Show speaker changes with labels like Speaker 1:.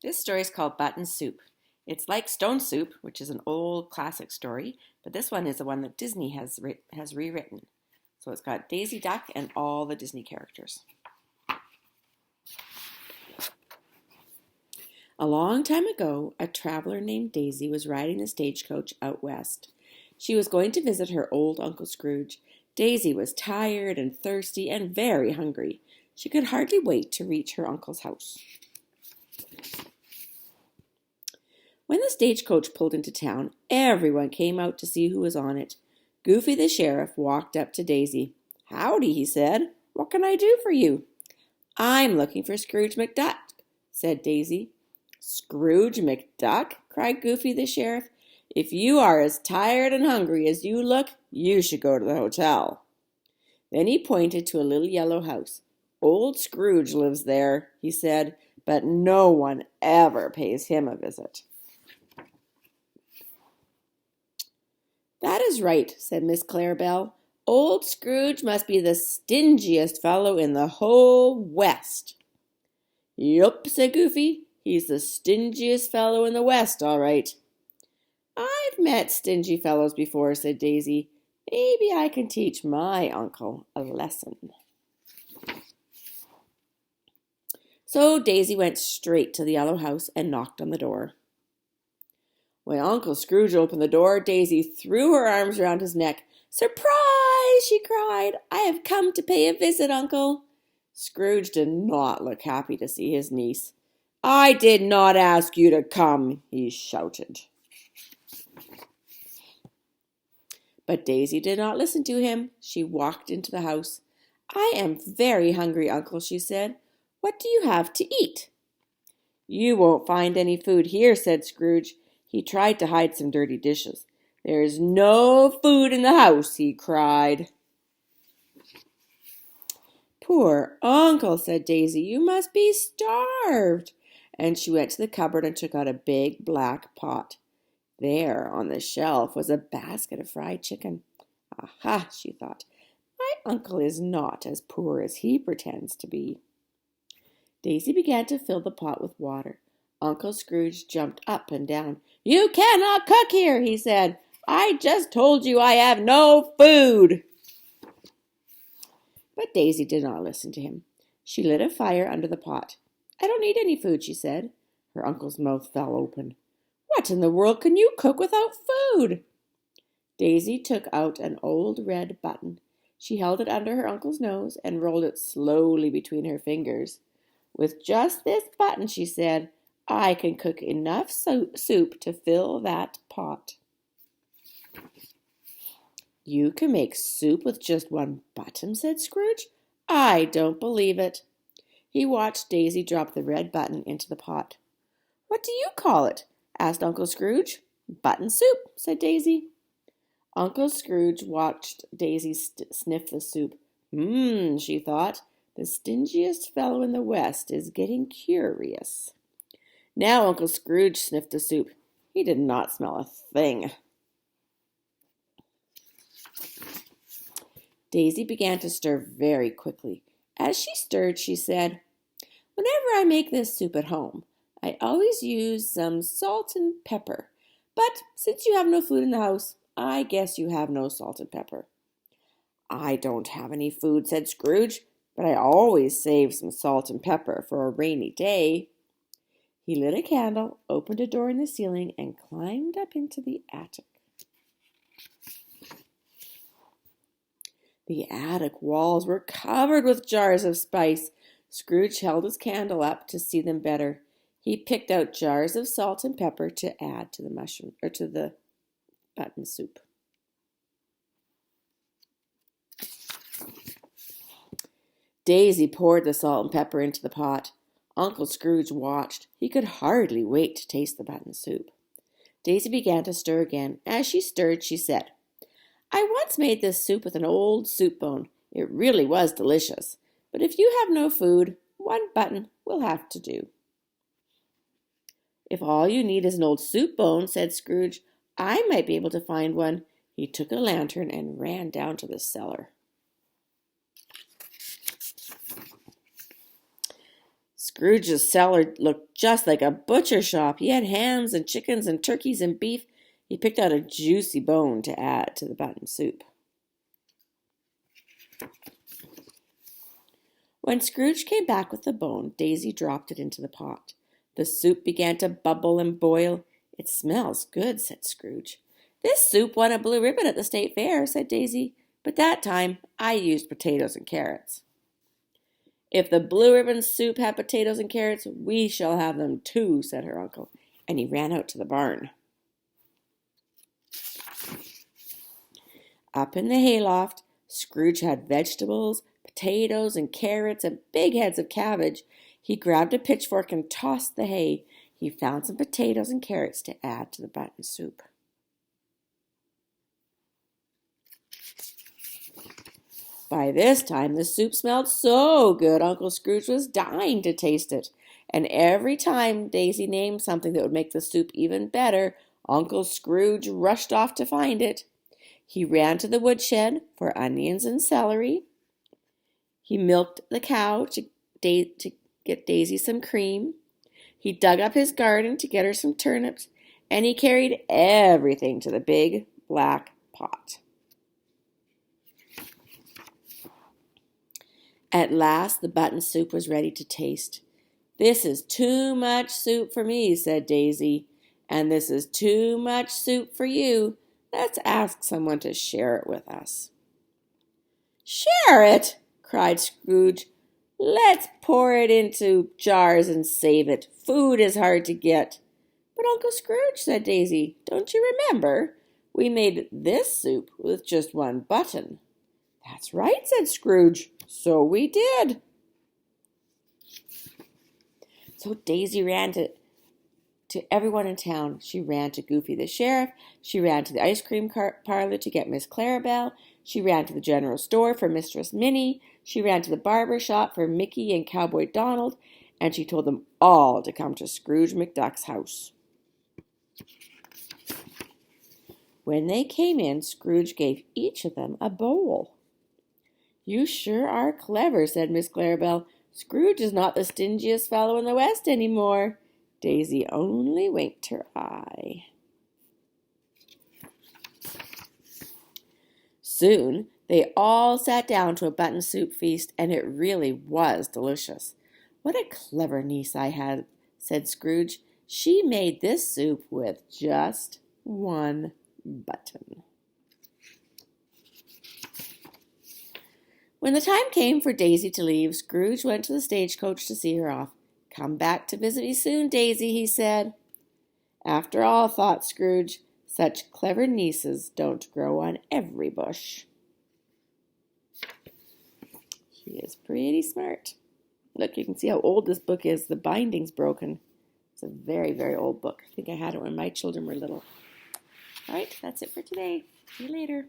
Speaker 1: This story is called Button Soup. It's like Stone Soup, which is an old classic story, but this one is the one that Disney has rewritten. So it's got Daisy Duck and all the Disney characters. A long time ago, a traveler named Daisy was riding the stagecoach out west. She was going to visit her old Uncle Scrooge. Daisy was tired and thirsty and very hungry. She could hardly wait to reach her uncle's house. When the stagecoach pulled into town, everyone came out to see who was on it. Goofy the sheriff walked up to Daisy. "Howdy," he said. "What can I do for you?" "I'm looking for Scrooge McDuck," said Daisy. "Scrooge McDuck?" cried Goofy the sheriff. "If you are as tired and hungry as you look, you should go to the hotel." Then he pointed to a little yellow house. "Old Scrooge lives there," he said, "but no one ever pays him a visit." "That is right," said Miss Clarabelle. "Old Scrooge must be the stingiest fellow in the whole West." "Yup," said Goofy. "He's the stingiest fellow in the West, all right." "I've met stingy fellows before," said Daisy. "Maybe I can teach my uncle a lesson." So Daisy went straight to the yellow house and knocked on the door. When Uncle Scrooge opened the door, Daisy threw her arms around his neck. "Surprise!" she cried. "I have come to pay a visit, Uncle." Scrooge did not look happy to see his niece. "I did not ask you to come," he shouted. But Daisy did not listen to him. She walked into the house. "I am very hungry, Uncle," she said. "What do you have to eat?" "You won't find any food here," said Scrooge. He tried to hide some dirty dishes. "There is no food in the house," he cried. "Poor Uncle," said Daisy. "You must be starved." And she went to the cupboard and took out a big black pot. There, on the shelf, was a basket of fried chicken. "Aha," she thought, "my uncle is not as poor as he pretends to be." Daisy began to fill the pot with water. Uncle Scrooge jumped up and down. "You cannot cook here," he said. "I just told you I have no food." But Daisy did not listen to him. She lit a fire under the pot. "I don't need any food," she said. Her uncle's mouth fell open. "What in the world can you cook without food?" Daisy took out an old red button. She held it under her uncle's nose and rolled it slowly between her fingers. "With just this button," she said, "I can cook enough soup to fill that pot." "You can make soup with just one button?" said Scrooge. "I don't believe it." He watched Daisy drop the red button into the pot. "What do you call it?" asked Uncle Scrooge. "Button soup," said Daisy. Uncle Scrooge watched Daisy sniff the soup. She thought, "the stingiest fellow in the West is getting curious." Now Uncle Scrooge sniffed the soup. He did not smell a thing. Daisy began to stir very quickly. As she stirred, she said, "Whenever I make this soup at home, I always use some salt and pepper. But since you have no food in the house, I guess you have no salt and pepper." "I don't have any food," said Scrooge, "but I always save some salt and pepper for a rainy day." He lit a candle, opened a door in the ceiling, and climbed up into the attic. The attic walls were covered with jars of spice. Scrooge held his candle up to see them better. He picked out jars of salt and pepper to add to the button soup. Daisy poured the salt and pepper into the pot. Uncle Scrooge watched. He could hardly wait to taste the button soup. Daisy began to stir again. As she stirred, she said, "I once made this soup with an old soup bone. It really was delicious. But if you have no food, one button will have to do." "If all you need is an old soup bone," said Scrooge, "I might be able to find one." He took a lantern and ran down to the cellar. Scrooge's cellar looked just like a butcher shop. He had hams and chickens and turkeys and beef. He picked out a juicy bone to add to the button soup. When Scrooge came back with the bone, Daisy dropped it into the pot. The soup began to bubble and boil. "It smells good," said Scrooge. "This soup won a blue ribbon at the state fair," said Daisy, "but that time I used potatoes and carrots." "If the blue ribbon soup had potatoes and carrots, we shall have them too," said her uncle, and he ran out to the barn. Up in the hayloft, Scrooge had vegetables, potatoes and carrots, and big heads of cabbage. He grabbed a pitchfork and tossed the hay. He found some potatoes and carrots to add to the button soup. By this time, the soup smelled so good, Uncle Scrooge was dying to taste it. And every time Daisy named something that would make the soup even better, Uncle Scrooge rushed off to find it. He ran to the woodshed for onions and celery. He milked the cow to get Daisy some cream. He dug up his garden to get her some turnips, and he carried everything to the big black pot. At last the button soup was ready to taste. "This is too much soup for me," said Daisy, "and this is too much soup for you. Let's ask someone to share it with us." "Share it!" cried Scrooge. "Let's pour it into jars and save it. Food is hard to get." "But Uncle Scrooge," said Daisy, "don't you remember? We made this soup with just one button." "That's right," said Scrooge. "So we did." So Daisy ran to everyone in town. She ran to Goofy the sheriff. She ran to the ice cream parlor to get Miss Clarabelle. She ran to the general store for Mistress Minnie. She ran to the barber shop for Mickey and Cowboy Donald. And she told them all to come to Scrooge McDuck's house. When they came in, Scrooge gave each of them a bowl. "You sure are clever," said Miss Clarabelle. "Scrooge is not the stingiest fellow in the West any more." Daisy only winked her eye. Soon they all sat down to a button soup feast, and it really was delicious. "What a clever niece I had," said Scrooge. "She made this soup with just one button." When the time came for Daisy to leave, Scrooge went to the stagecoach to see her off. "Come back to visit me soon, Daisy," he said. After all, thought Scrooge, such clever nieces don't grow on every bush. He is pretty smart. Look, you can see how old this book is. The binding's broken. It's a very, very old book. I think I had it when my children were little. All right, that's it for today. See you later.